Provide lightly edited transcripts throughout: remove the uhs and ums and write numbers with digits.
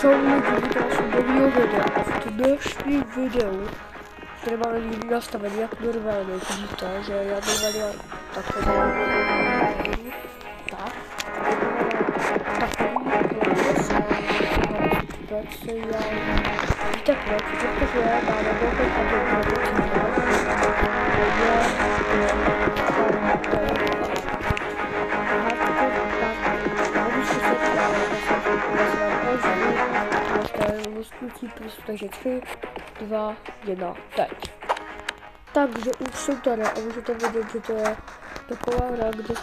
Čau lidi, vítám u nového videa a v dnešním videu, které máme někdy nastavený jak normálně, vidíte, že já normálně takhle víte proč, protože máme velkou takže 3, 2, 1, teď. Takže už jsem tady a můžete vidět, že to je taková hra, kde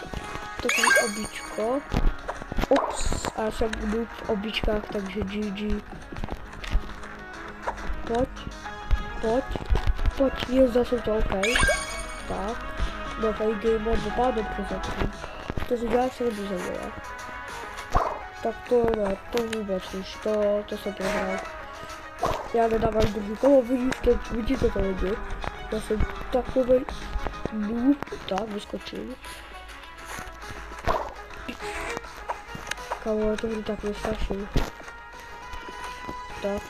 takový običko. Ups, a já jsem noob v običkách, takže GG. Pojď, jezdil jsem to, OK. Tak, nový game mode, dobře zatím. To se dělá celé buzeně. Tak to ne, to vůbec už, to se prohrál. Já nedávám druhý kolo, vidíte to lidi. Já jsem takovej noob, tak vyskočím. Kámo, to hry tak nestraším. Tak.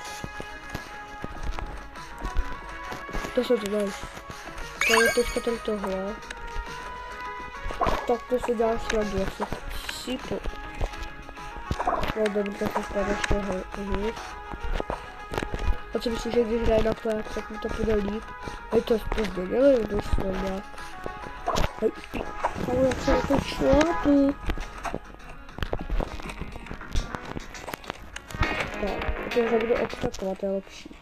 To se to dáš. To je teďka tady tohle. Tak to se dá sladit, jak se sípu. No dobrý, tak se spadá z toho hry. A co myslím, že když hraje na plák, tak mi to půjde líp. Hej, to je pozděněli, nebo jsme nějak. Hej, ale jak se na to šlápu. Tak, protože se budu obstakovat, je lepší.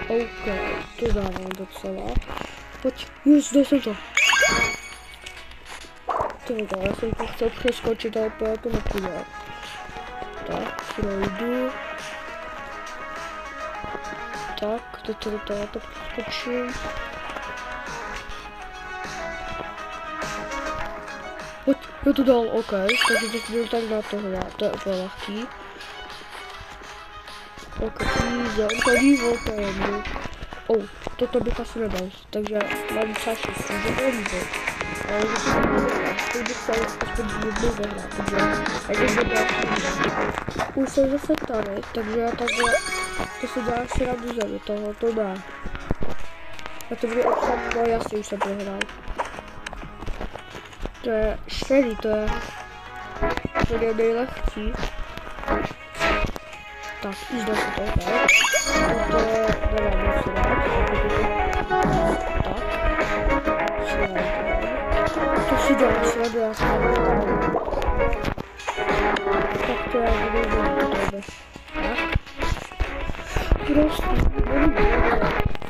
OK, to dávám docela. Pojď, zdal jsem to. Tyhle, já jsem to chtěl přeskočit, ale to nepůjde. Tak, projdu. Tak, to přeskočím. Pojď, já to dal, OK, takže teď budu tak na tohle, to je úplně lehký. OK, easy, toto bych asi nedal, takže mám třeba 6, že to je líbí. Ale to bych se aspoň jednou vyhrát, takže už jsem zase tady, takže já takhle, to se dá asi na zemi, tohle to dá. Já to budu obsat, no jasně už jsem prohrál. To je štěrý, to je nejlehčí. Tak, už zde se to je. To je, nevím, co dát. Tak. To si dělám sledu, já jsem tak to je, budu tak. Prostě,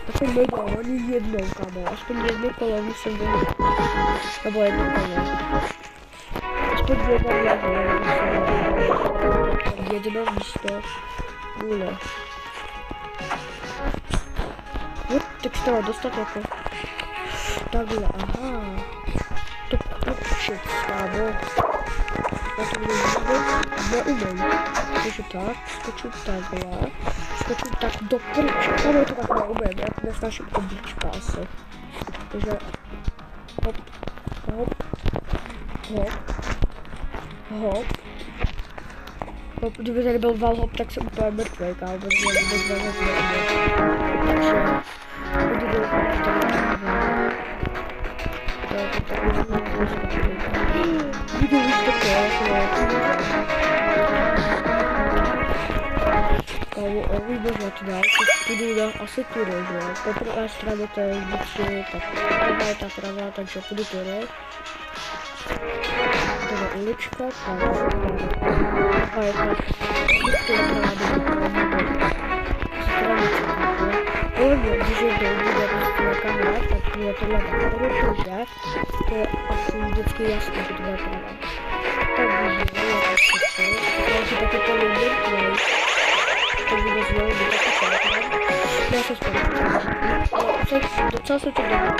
aspoň nedělám ani jednou, kamo. Aspoň jedno kolo musím vyhrát. Nebo jedno kolo. Aspoň jedno místo. Nula. Tak stalo dostat jako. Takhle, aha. To počet stávo. Já to budu vůbec neumím. Takže tak, skočím takhle. Skočím tak do pryč. Kamo to tak neumím, já to nesnáším oblíčka asi. Takže hop. Kdyby tady byl valhop, tak jsem úplně mrtvej, kámo, protože já vůbec valhop neumím. Takže budu půjdu na asi tudy, že jo, po druhé straně to je vždycky ta pravá, takže půjdu tudy. To je ulička, a je to když je bude prostě kamera, tak je tohle protože to je asi vždycky jasné, že to bude pravá. Takže já si taky to líbím, to bude znovu být taky pravda. Já se spolu. Docela se to dobré.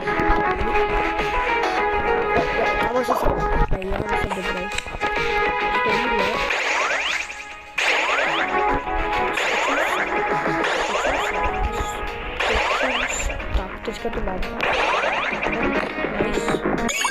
Já mám se dobré. To líbí. Tak, teďka to mám. Nice.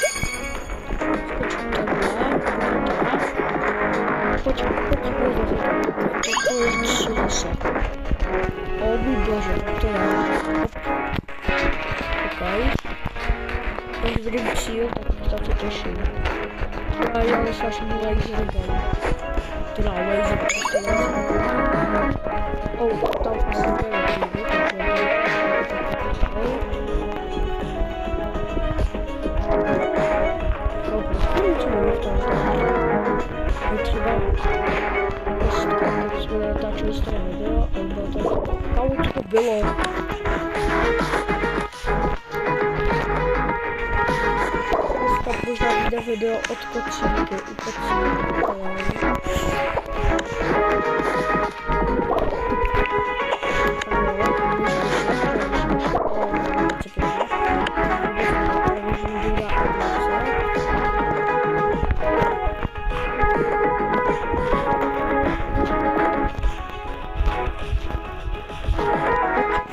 když vidím cíl, tak se těším. A já nesnáším laser gun. Teda laser, prostě laser. Tam asi to je lepší, jsme natáčeli staré video a bylo to, tam to bylo. Dneska možná vyjde video od kocinky, u kocinky kalánu.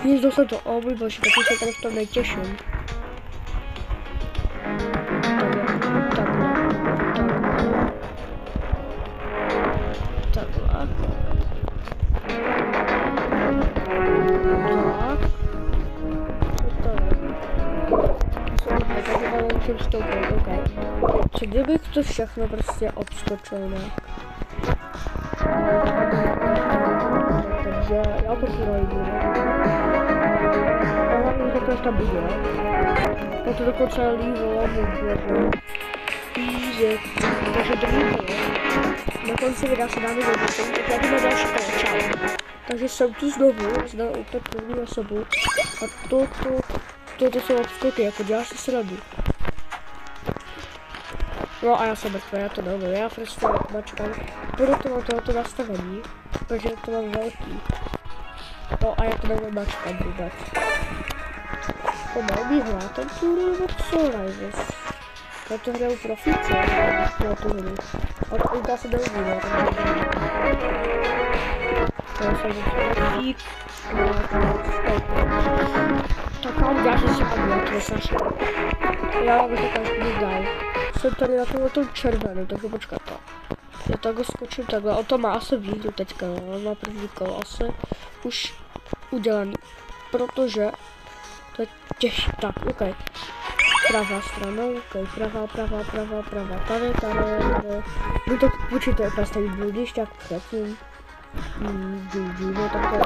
Nic dostat to, o můj bože, tak se tady v tom netěším. Takhle. Co kdybych to všechno prostě obskočil, ne? Takže já to projdu. Ale hlavně to tam bude. No to dokonce líbilo, můžu. Easy. Takže druhý kolo. Na konci videa se dáme do výsledku, tak já jdu na další kolo, čau. Takže jsem tu znovu, znám úplně první osobu. A to jsou obskoky, jako děláš si srandu. No a já jsem mrtvý, já to nevím, já prostě mačkám. Proto mám tohoto nastavení, protože to mám velký. No a já to nevím mačkat vůbec. To mám hrát, tu nebo co, Rises? Já to hraju profíce, já to hru. A to já se neumím, já to nevím. To je samozřejmě profík. Tak mám já, že si mám, já to nesašel. Já bych to každý dal. Jsem tady na tomhle červenou, takže počkáte. Já takhle skočím takhle, on to má asi výhru teďka, no, on má první kolo asi už udělaný, protože to je těžké, tak, ok. Pravá strana, ok, pravá, tady, no to určitě nastavit bludíš, tak předtím. No tak to je,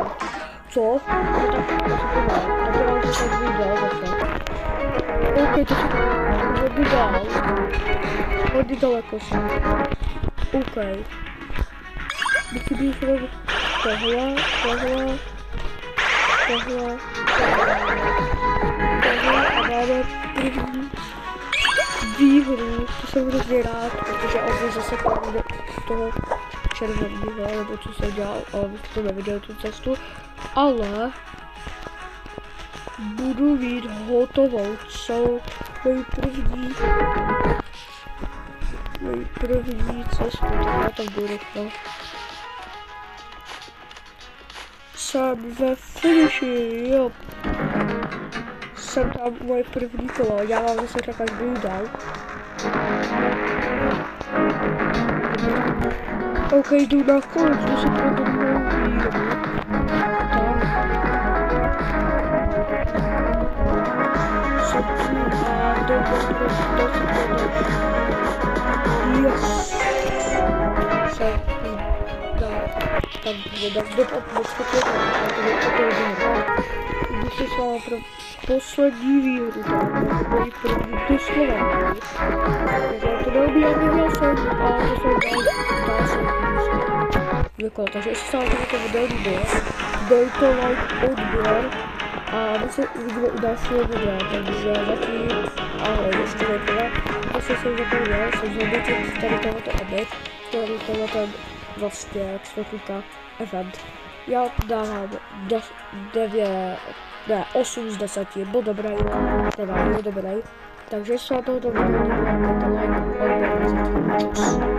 co? No tak to já už se tak viděl zase. Ok, to se hodně dál. Hodně daleko jsem. Ok. Musím robiť tohle a máme první výhru, to jsem hrozně rád, protože on se zase do toho červeného, nebo co jsem dělal, ale vy jste to neviděli tu cestu, ale budu mít hotovou celou moji první cestu, tak já tam budu rychle. Jsem ve finiši, jo. Jsem tam moje první kolo, já vám zase každý dal. Ok, jdu na konec, jdu si pro druhou výhru. Tak. Jsem tu a jdu yes. Jsem tam když se s vámi pro poslední výhru, tak moji první doslova. Takže to neumí ani hlasem, ale to jsou dál se vykol. Takže jestli se vám tohoto video líbilo, dejte like, odběr a my se uvidíme u dalšího videa, takže zatím ahoj, ještě nejprve. Prostě jsem zapomněl, jsem zhodnotil tady tohoto oběd, který tohoto vlastně čtvrtýka event. Já dávám 8 z 10, byl dobrý, teda je dobrý. Takže se na tohoto videu líbilo, dejte like, odběr, čus.